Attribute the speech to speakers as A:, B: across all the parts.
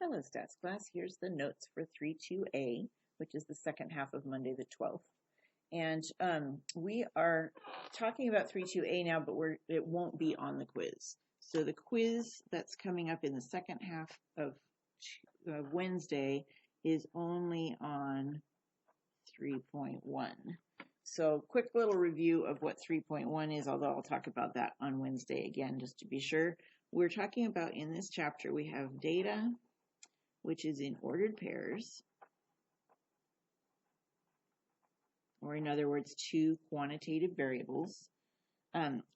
A: Hello, Stats class. Here's the notes for 3-2A, which is the second half of Monday the 12th. And we are talking about 3-2A now, but it won't be on the quiz. So the quiz that's coming up in the second half of Wednesday is only on 3.1. So quick little review of what 3.1 is, although I'll talk about that on Wednesday again, just to be sure. We're talking about in this chapter, we have data, which is in ordered pairs, or in other words, two quantitative variables.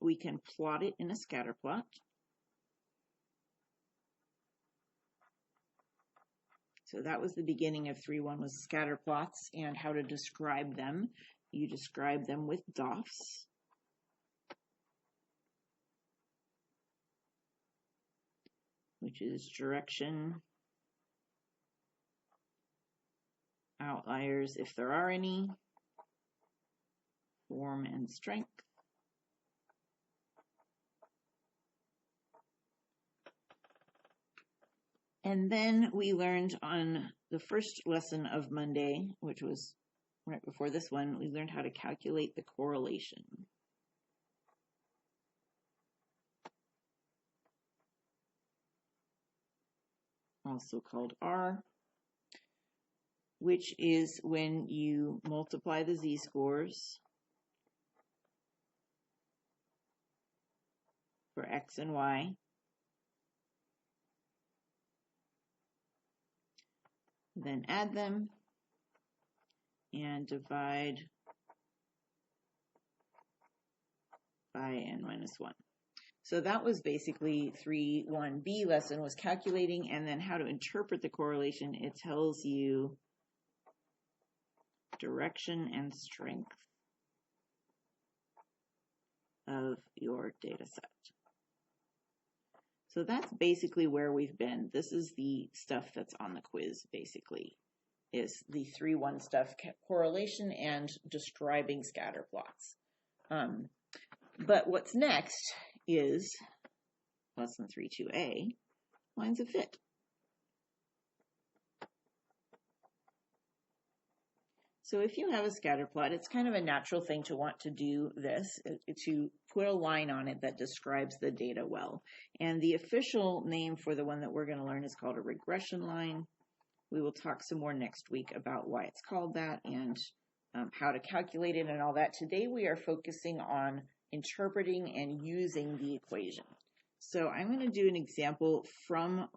A: We can plot it in a scatter plot. So that was the beginning of 3.1, was scatter plots and how to describe them. You describe them with DOFs. Which is direction, outliers, if there are any, form and strength. And then we learned on the first lesson of Monday, which was right before this one, we learned how to calculate the correlation. Also called R, which is when you multiply the z-scores for x and y, then add them and divide by n minus 1. So that was basically 3.1b lesson, was calculating and then how to interpret the correlation. It tells you direction and strength of your data set. So that's basically where we've been. This is the stuff that's on the quiz, basically, is the 3.1 stuff, correlation and describing scatter plots. But what's next is lesson 3.2a, lines of fit. So if you have a scatter plot, it's kind of a natural thing to want to do this, to put a line on it that describes the data well. And the official name for the one that we're going to learn is called a regression line. We will talk some more next week about why it's called that and how to calculate it and all that. Today we are focusing on interpreting and using the equation. So I'm going to do an example from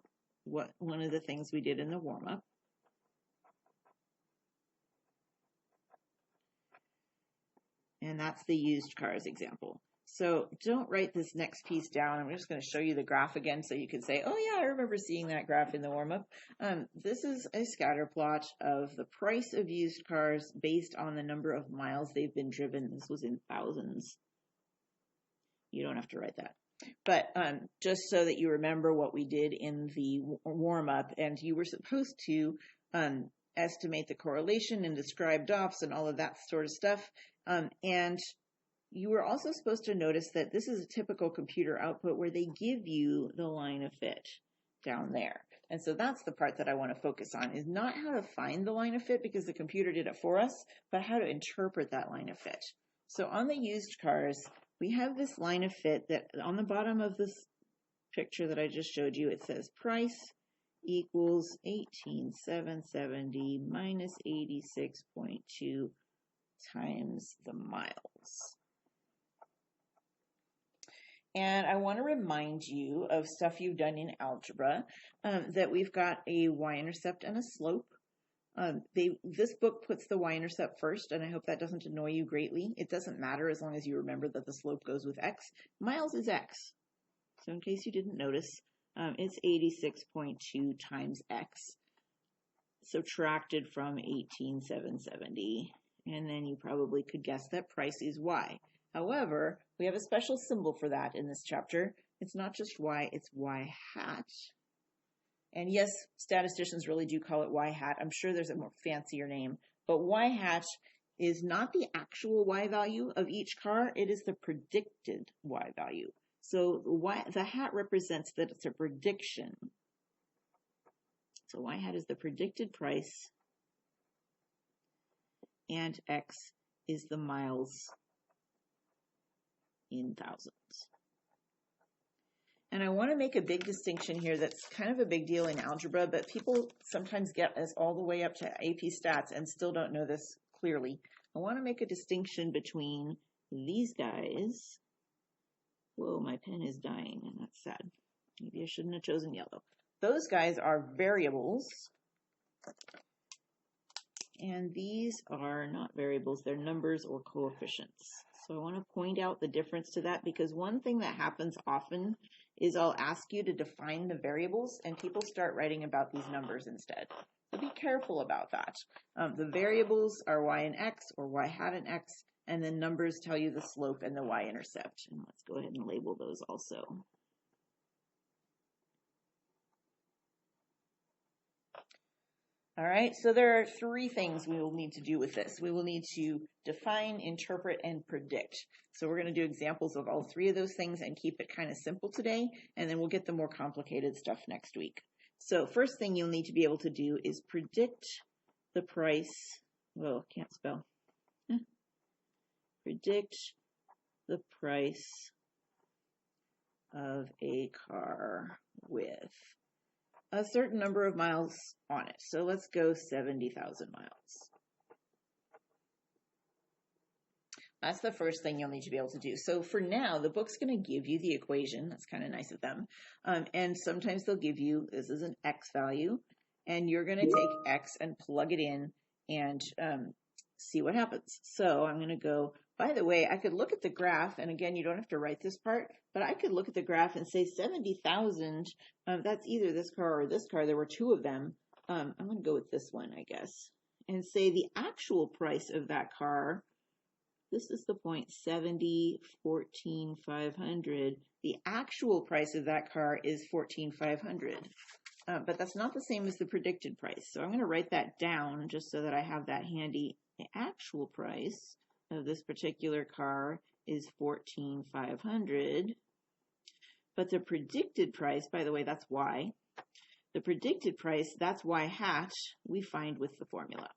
A: one of the things we did in the warm-up. And that's the used cars example. So don't write this next piece down. I'm just going to show you the graph again so you can say, oh yeah, I remember seeing that graph in the warm-up. This is a scatter plot of the price of used cars based on the number of miles they've been driven. This was in thousands. You don't have to write that. But just so that you remember what we did in the warm-up, and you were supposed to estimate the correlation and describe DOFs and all of that sort of stuff. And you were also supposed to notice that this is a typical computer output where they give you the line of fit down there. And so that's the part that I want to focus on, is not how to find the line of fit because the computer did it for us, but how to interpret that line of fit. So on the used cars, we have this line of fit that on the bottom of this picture that I just showed you, it says price equals 18,770 minus 86.2 times the miles. And I want to remind you of stuff you've done in algebra, that we've got a y-intercept and a slope. This book puts the y-intercept first, and I hope that doesn't annoy you greatly. It doesn't matter as long as you remember that the slope goes with x. Miles is x. So in case you didn't notice, it's 86.2 times x, subtracted from 18,770. And then you probably could guess that price is y. However, we have a special symbol for that in this chapter. It's not just y, it's y hat. And yes, statisticians really do call it y hat. I'm sure there's a more fancier name. But y hat is not the actual y value of each car. It is the predicted y value. So the hat represents that it's a prediction. So y hat is the predicted price, and x is the miles in thousands. And I want to make a big distinction here that's kind of a big deal in algebra, but people sometimes get us all the way up to AP Stats and still don't know this clearly. I want to make a distinction between these guys. Whoa, my pen is dying, and that's sad. Maybe I shouldn't have chosen yellow. Those guys are variables, and these are not variables, they're numbers or coefficients. So I want to point out the difference to that, because one thing that happens often is I'll ask you to define the variables and people start writing about these numbers instead. So be careful about that. The variables are y and x, or y hat and x, and then numbers tell you the slope and the y-intercept. And let's go ahead and label those also. All right, so there are three things we will need to do with this. We will need to define, interpret, and predict. So we're going to do examples of all three of those things and keep it kind of simple today, and then we'll get the more complicated stuff next week. So first thing you'll need to be able to do is predict the price. Well, can't spell. Predict the price of a car with a certain number of miles on it. So let's go 70,000 miles. That's the first thing you'll need to be able to do. So for now, the book's going to give you the equation. That's kind of nice of them. And sometimes they'll give you, this is an x value, and you're going to take x and plug it in and see what happens. So I'm going to go, by the way, I could look at the graph, and again, you don't have to write this part, but I could look at the graph and say 70,000, that's either this car or this car. There were two of them. I'm going to go with this one, I guess, and say the actual price of that car, this is the point, 70, 14,500. The actual price of that car is 14,500. But that's not the same as the predicted price. So I'm going to write that down just so that I have that handy. The actual price of this particular car is 14,500. But the predicted price, by the way, that's y. The predicted price, that's y hat, we find with the formula.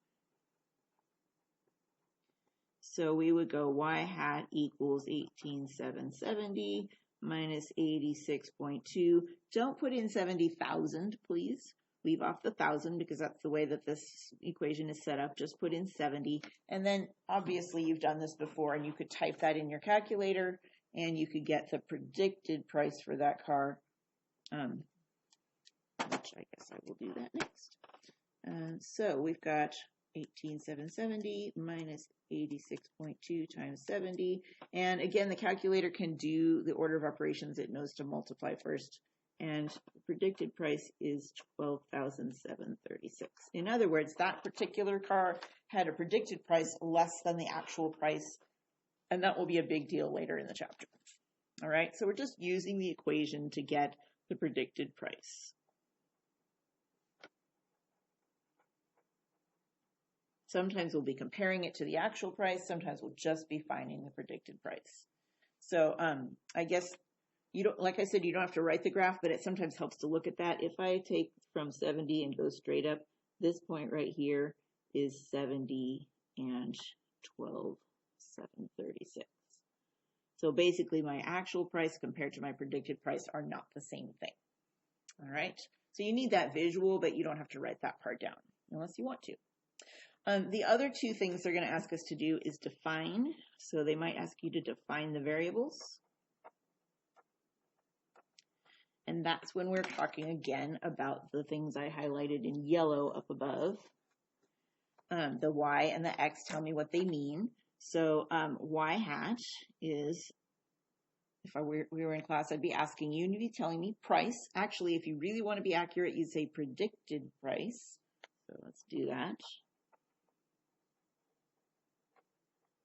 A: So we would go y hat equals 18,770 minus 86.2. Don't put in 70,000, please. Leave off the 1,000 because that's the way that this equation is set up. Just put in 70. And then obviously you've done this before, and you could type that in your calculator and you could get the predicted price for that car, which I guess I will do that next. So we've got 18,770 minus 86.2 times 70. And again, the calculator can do the order of operations. It knows to multiply first. And the predicted price is 12,736. In other words, that particular car had a predicted price less than the actual price, and that will be a big deal later in the chapter. All right, so we're just using the equation to get the predicted price. Sometimes we'll be comparing it to the actual price. Sometimes we'll just be finding the predicted price. So I guess you don't, like I said, you don't have to write the graph, but it sometimes helps to look at that. If I take from 70 and go straight up, this point right here is 70 and 12,736. So basically my actual price compared to my predicted price are not the same thing. All right. So you need that visual, but you don't have to write that part down unless you want to. The other two things they're going to ask us to do is define. So they might ask you to define the variables. And that's when we're talking again about the things I highlighted in yellow up above. The y and the x tell me what they mean. So y hat is, if we were in class, I'd be asking you, and you'd be telling me price. Actually, if you really want to be accurate, you'd say predicted price. So let's do that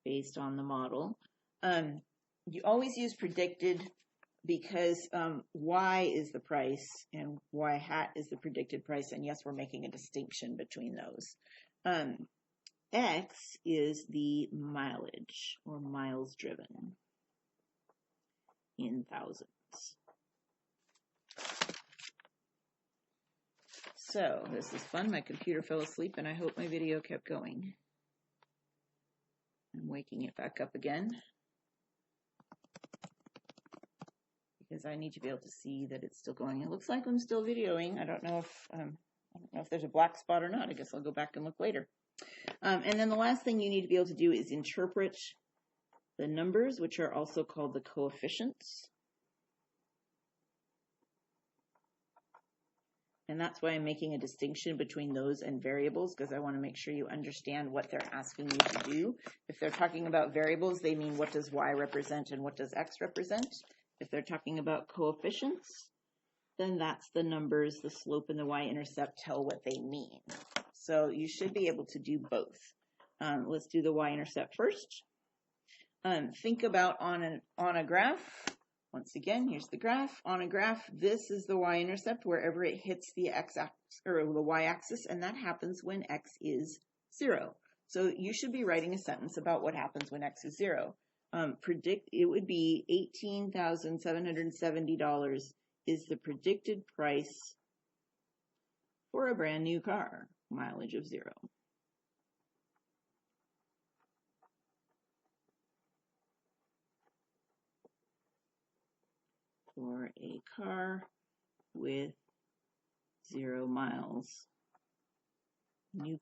A: based on the model. You always use predicted because y is the price and y hat is the predicted price, and yes, we're making a distinction between those. X is the mileage or miles driven in thousands. So this is fun. My computer fell asleep and I hope my video kept going. I'm waking it back up again because I need to be able to see that it's still going. It looks like I'm still videoing. I don't know if there's a black spot or not. I guess I'll go back and look later. And then the last thing you need to be able to do is interpret the numbers, which are also called the coefficients. And that's why I'm making a distinction between those and variables, because I want to make sure you understand what they're asking you to do. If they're talking about variables, they mean what does y represent and what does x represent. If they're talking about coefficients, then that's the numbers, the slope and the y-intercept tell what they mean. So you should be able to do both. Let's do the y-intercept first. Think about on a graph. Once again, here's the graph. On a graph, this is the y-intercept wherever it hits the x-axis or the y-axis, and that happens when x is 0. So you should be writing a sentence about what happens when x is 0. It would be $18,770 is the predicted price for a brand new car, mileage of 0. For a car with 0 miles, new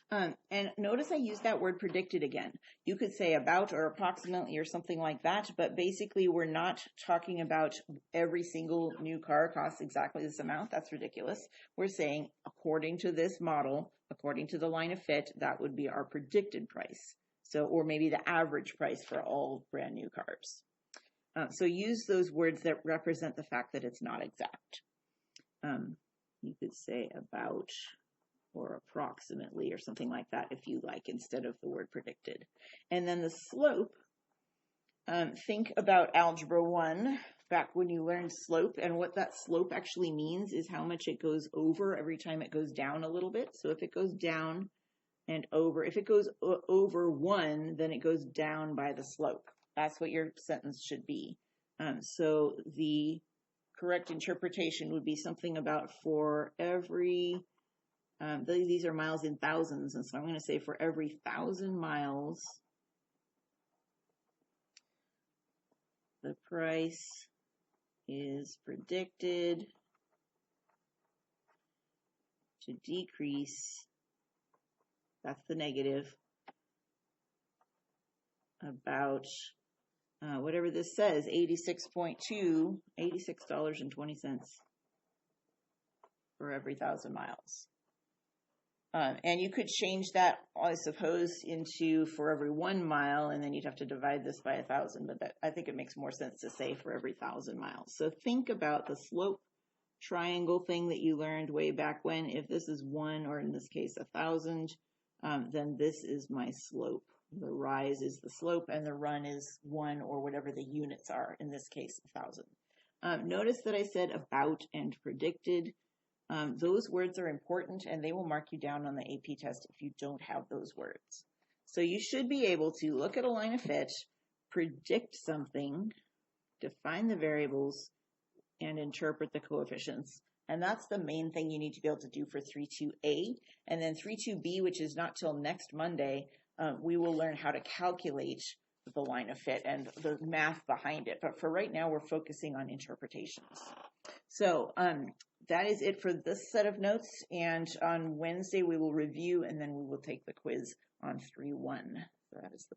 A: car. And notice I used that word predicted again. You could say about or approximately or something like that, but basically we're not talking about every single new car costs exactly this amount. That's ridiculous. We're saying according to this model, according to the line of fit, that would be our predicted price. So, or maybe the average price for all brand new cars. So use those words that represent the fact that it's not exact. You could say about or approximately or something like that if you like, instead of the word predicted. And then the slope, think about Algebra 1, back when you learned slope, and what that slope actually means is how much it goes over every time it goes down a little bit. So if it goes down and over, if it goes over 1, then it goes down by the slope. That's what your sentence should be. So the correct interpretation would be something about for every, these are miles in thousands, and so I'm going to say for every 1,000 miles, the price is predicted to decrease, that's the negative, about whatever this says, $86.20 for every 1,000 miles. And you could change that, I suppose, into for every 1 mile, and then you'd have to divide this by 1,000, but I think it makes more sense to say for every 1,000 miles. So think about the slope triangle thing that you learned way back when. If this is 1, or in this case 1,000, then this is my slope. The rise is the slope, and the run is 1, or whatever the units are, in this case 1,000. Notice that I said about and predicted. Those words are important, and they will mark you down on the AP test if you don't have those words. So you should be able to look at a line of fit, predict something, define the variables, and interpret the coefficients. And that's the main thing you need to be able to do for 3.2a. And then 3.2b, which is not till next Monday, we will learn how to calculate the line of fit and the math behind it. But for right now, we're focusing on interpretations. So that is it for this set of notes. And on Wednesday, we will review, and then we will take the quiz on 3.1. So that is the